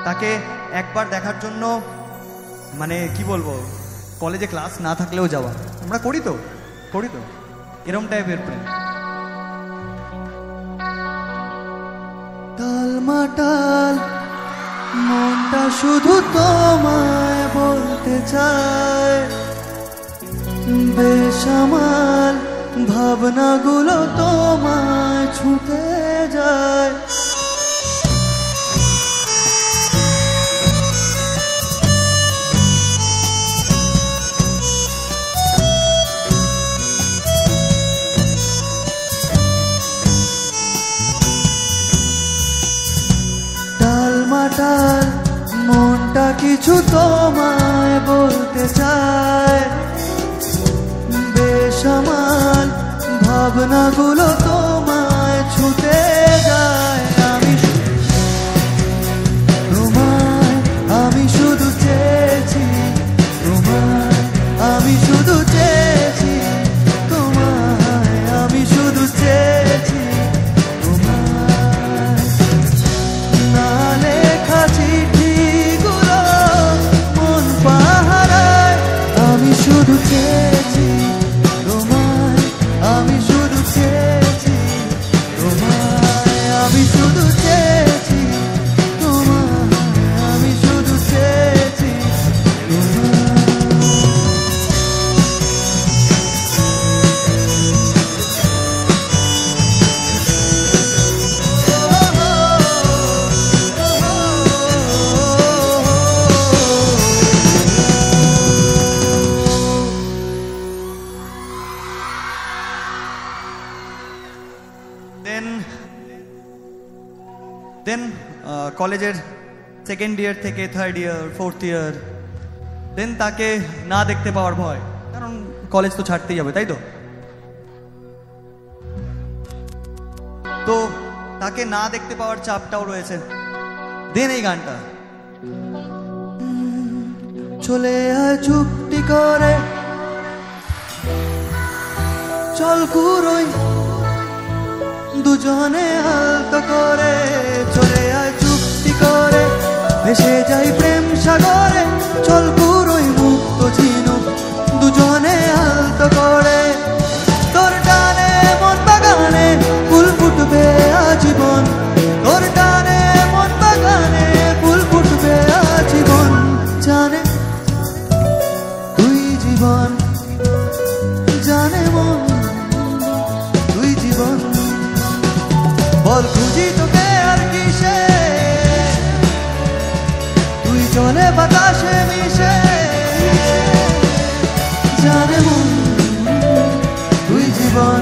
তাকে একবার দেখার জন্য মানে কি বলবো, কলেজে ক্লাস না থাকলেও যাওয়া। আমরা করি তো এরম টাইপের প্রেম। টালমাটাল মনটা শুধু তোমায় বলতে চায়, বেসামাল ভাবনাগুলো তোমায় ছুঁতে যায়। টালমাটাল মনটা কিছু তোমায় বলতে চায়, বেসামাল ভাবনাগুলো তোমায় ছুঁতে যায়। আমি শুধু চেয়েছি তোমায়, আমি শুধু চেয়েছি তোমায়, আমি শুধু চেয়েছি তোমায়। না লেখা চিঠিগুলো মন পাহারায়, আমি শুধু চেয়েছি তোমায়, আমি শুধু চেয়েছি তোমায়, আমি শুধু চেয়েছি তোমায়, আমি শুধু চেয়েছি তোমায়। দেন কলেজের সেকেন্ড ইয়ার থেকে থার্ড ইয়ার, ফোর্থ ইয়ার, দেন তাকে না দেখতে পাওয়ার ভয়, কারণ কলেজ তো ছাড়তেই হবে, তাই তো? তো তাকে না দেখতে পাওয়ার চাপটাও রয়েছে। দেন এই গানটা, চলে আয় চুপটি করে চল কুরোই দুজনে আলতো করে, চলে আয় চুপটি করে ভেসে যাই প্রেম সাগরে, চল কুরোই মুক্ত ঝিনুক দুজনে আলতো করে। তোর টানে মন বাগানে ফুল ফুটবে আজীবন, তোর টানে মন বাগানে ফুল ফুটবে আজীবন। জানে তুই জীবন, জানে মন তুই জীবন, বল খুঁজি তোকে আর কিসে, তুই চলে বাতাসে মিশে। জানে মন তুই জীবন।